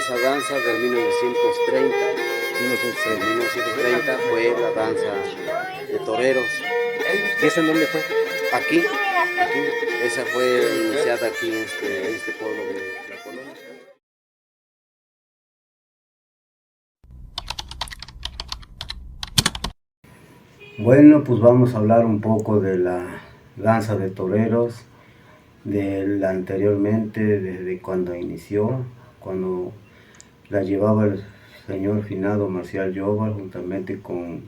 esa danza del 1930. 1930 fue la danza de toreros. ¿Y eso en dónde fue? Aquí, esa fue iniciada aquí en este pueblo de la colonia. Bueno, pues vamos a hablar un poco de la danza de toreros, anteriormente, desde cuando inició, cuando la llevaba el señor finado Marcial Llobal juntamente con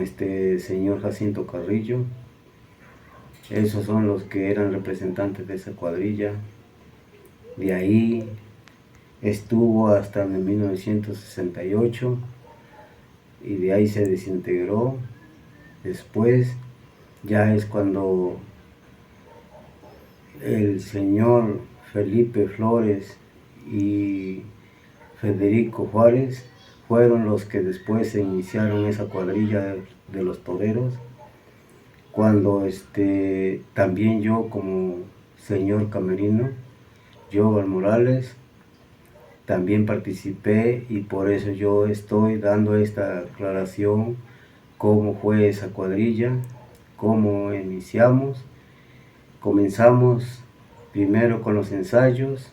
este señor Jacinto Carrillo. Esos son los que eran representantes de esa cuadrilla. De ahí estuvo hasta en 1968 y de ahí se desintegró. Después ya es cuando el señor Felipe Flores y Federico Juárez fueron los que después se iniciaron esa cuadrilla de los toreros, cuando también yo como señor camerino, Joval Morales, también participé y por eso yo estoy dando esta aclaración, cómo fue esa cuadrilla, cómo iniciamos. Comenzamos primero con los ensayos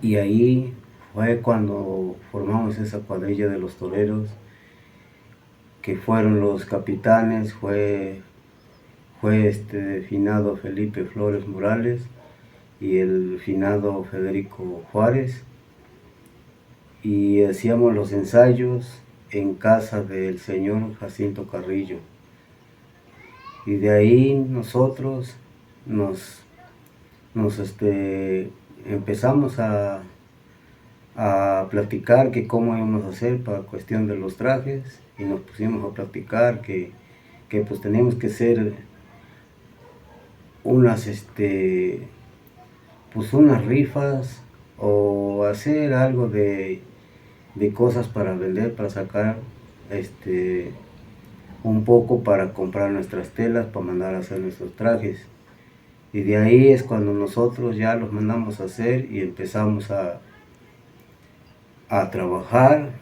y ahí fue cuando formamos esa cuadrilla de los toreros, que fueron los capitanes, fue finado Felipe Flores Morales y el finado Federico Juárez, y hacíamos los ensayos en casa del señor Jacinto Carrillo, y de ahí nosotros nos empezamos a platicar que cómo íbamos a hacer para cuestión de los trajes, y nos pusimos a platicar que pues teníamos que hacer unas pues unas rifas o hacer algo de cosas para vender, para sacar un poco para comprar nuestras telas, para mandar a hacer nuestros trajes. Y de ahí es cuando nosotros ya los mandamos a hacer y empezamos a trabajar,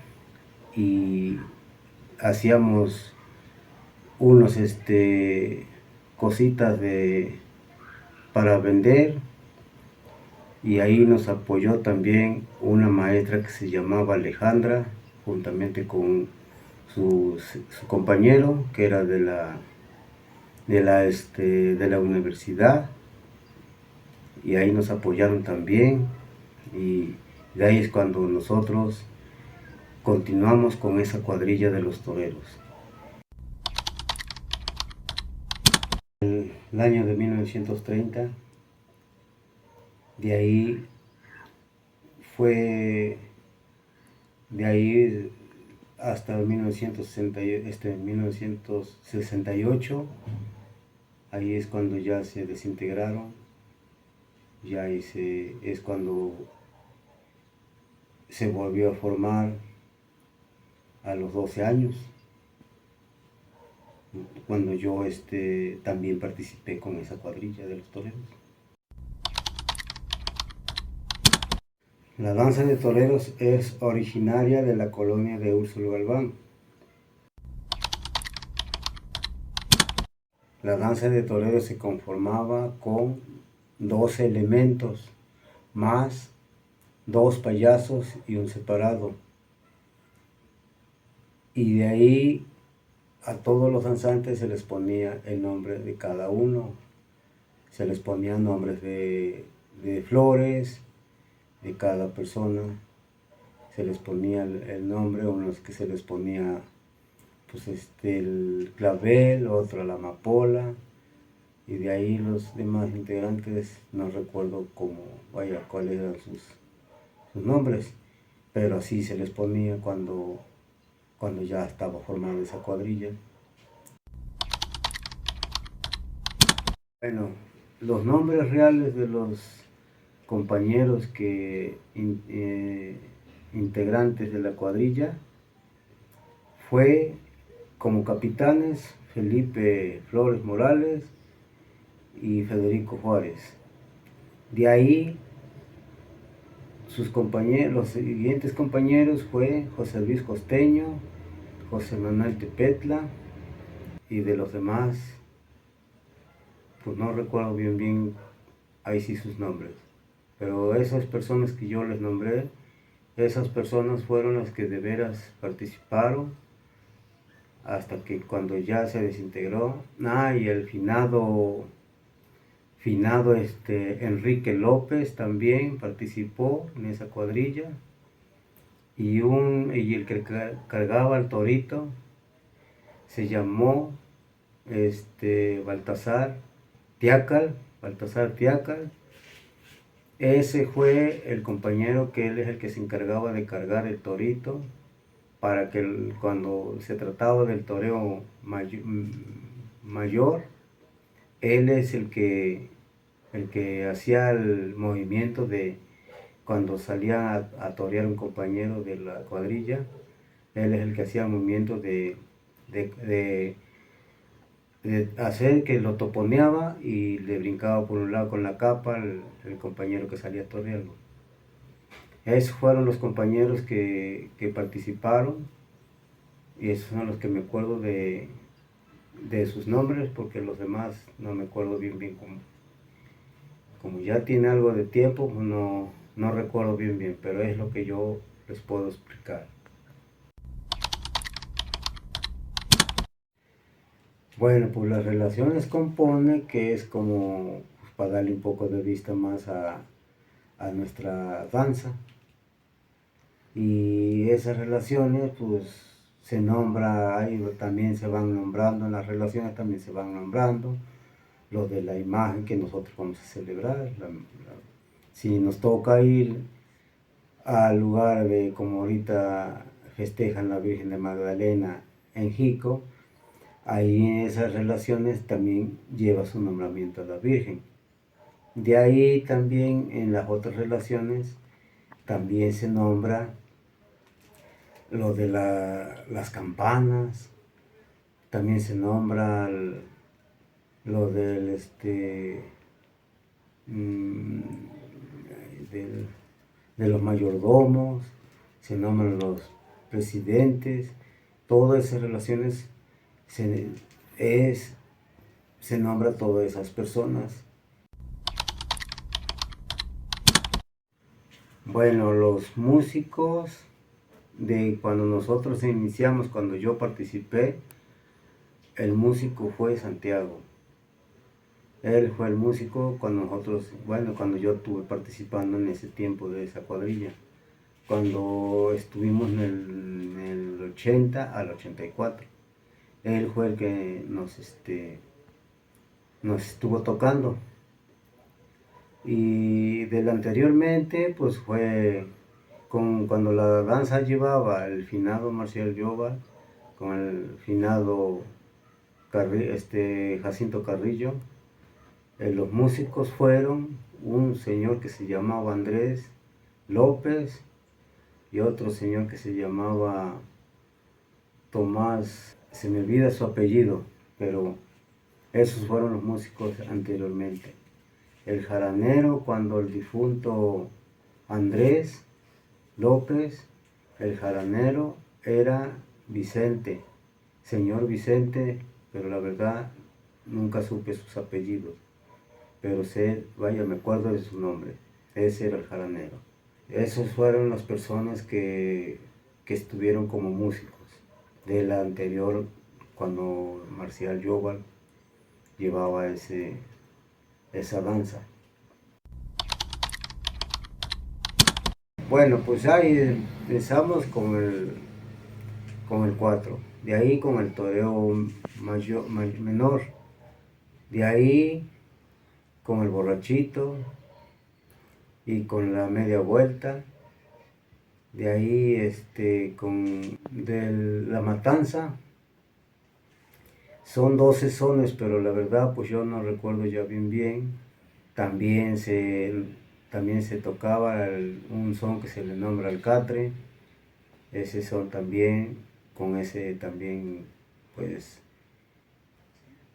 y hacíamos unos cositas para vender, y ahí nos apoyó también una maestra que se llamaba Alejandra, juntamente con su compañero que era de la universidad, y ahí nos apoyaron también, y de ahí es cuando nosotros continuamos con esa cuadrilla de los toreros. El año de 1930, de ahí fue, de ahí hasta 1968, ahí es cuando ya se desintegraron, ya es cuando se volvió a formar a los 12 años, cuando yo también participé con esa cuadrilla de los toreros. La danza de toreros es originaria de la colonia de Úrsulo Galván. La danza de toreros se conformaba con 12 elementos, más 2 payasos y un separado. Y de ahí a todos los danzantes se les ponía el nombre de cada uno. Se les ponían nombres de flores de cada persona. Se les ponía el nombre, unos que se les ponía pues el clavel, otro la amapola, y de ahí los demás integrantes no recuerdo cuáles eran sus nombres, pero así se les ponía cuando ya estaba formada esa cuadrilla. Bueno, los nombres reales de los compañeros integrantes de la cuadrilla fue como capitanes Felipe Flores Morales y Federico Juárez. De ahí Los siguientes compañeros fue José Luis Costeño, José Manuel Tepetla, y de los demás, pues no recuerdo bien ahí sí sus nombres. Pero esas personas que yo les nombré, esas personas fueron las que de veras participaron hasta que cuando ya se desintegró. Y el finado Enrique López también participó en esa cuadrilla, y el que cargaba al torito se llamó Baltasar Tiacal. Ese fue el compañero que él es el que se encargaba de cargar el torito, para que cuando se trataba del toreo mayor, él es el que hacía el movimiento de cuando salía a torear un compañero de la cuadrilla. Él es el que hacía el movimiento de hacer que lo toponeaba y le brincaba por un lado con la capa el compañero que salía a torearlo. Esos fueron los compañeros que participaron, y esos son los que me acuerdo de sus nombres, porque los demás no me acuerdo bien como ya tiene algo de tiempo, pues no recuerdo bien, pero es lo que yo les puedo explicar. Bueno, pues las relaciones compone, que es como pues, para darle un poco de vista más a nuestra danza. Y esas relaciones pues se nombra, ahí también se van nombrando, en las relaciones también se van nombrando lo de la imagen que nosotros vamos a celebrar. Si nos toca ir al lugar de como ahorita festejan la Virgen de Magdalena en Jico, ahí en esas relaciones también lleva su nombramiento a la Virgen. De ahí también en las otras relaciones también se nombra lo de las campanas, también se nombra lo del de los mayordomos, se nombran los presidentes. Todas esas relaciones se nombra a todas esas personas. Bueno, los músicos de cuando nosotros iniciamos, cuando yo participé, el músico fue Santiago. Él fue el músico cuando cuando yo estuve participando en ese tiempo de esa cuadrilla. Cuando estuvimos en el 80 al 84. Él fue el que nos estuvo tocando. Y del anteriormente, pues fue cuando la danza llevaba el finado Marcial Llobal, con el finado Jacinto Carrillo. Los músicos fueron un señor que se llamaba Andrés López y otro señor que se llamaba Tomás, se me olvida su apellido, pero esos fueron los músicos anteriormente. El jaranero, cuando el difunto Andrés López, el jaranero era Vicente, señor Vicente, pero la verdad nunca supe sus apellidos, pero me acuerdo de su nombre. Ese era el jaranero. Esos fueron las personas que estuvieron como músicos de la anterior, cuando Marcial Llobal llevaba esa danza. Bueno, pues ahí empezamos con el 4, de ahí con el toreo menor, de ahí con el borrachito y con la media vuelta, de ahí con la matanza. Son 12 sones, pero la verdad pues yo no recuerdo ya bien. También se tocaba un son que se le nombra el catre. Ese son también, con ese también pues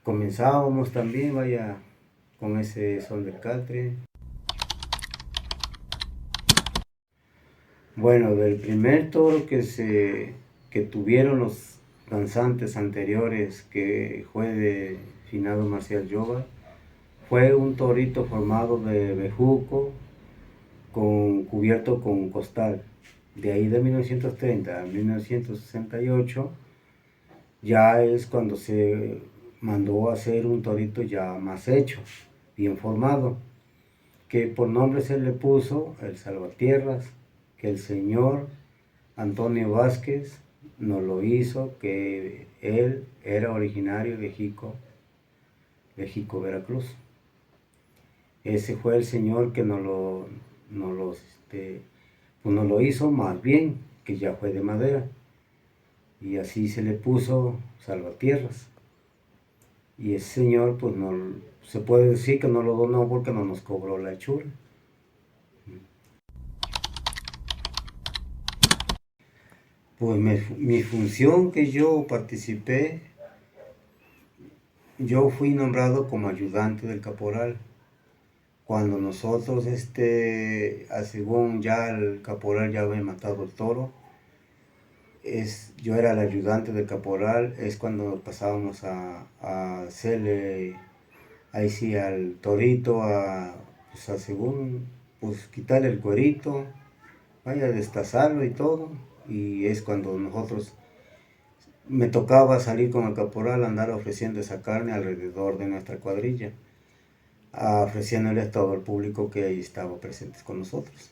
comenzábamos también, con ese son del catre. Bueno, del primer toro que tuvieron los danzantes anteriores, que fue de finado Marcial Yoba, fue un torito formado de bejuco, cubierto con costal. De ahí de 1930 a 1968 ya es cuando se mandó a hacer un torito ya más hecho, bien formado, que por nombre se le puso el Salvatierras, que el señor Antonio Vázquez nos lo hizo, que él era originario de Jico, Veracruz. Ese fue el señor que pues nos lo hizo más bien, que ya fue de madera. Y así se le puso Salvatierras. Y ese señor, pues no, se puede decir que no lo donó porque no nos cobró la hechura. Pues mi función que yo participé, yo fui nombrado como ayudante del caporal. Cuando nosotros, según ya el caporal ya había matado el toro, yo era el ayudante del caporal, es cuando pasábamos a hacerle, ahí sí, al torito, según, pues quitarle el cuerito, vaya a destazarlo y todo, y es cuando me tocaba salir con el caporal, andar ofreciendo esa carne alrededor de nuestra cuadrilla, ofreciéndole a todo el público que ahí estaba presente con nosotros.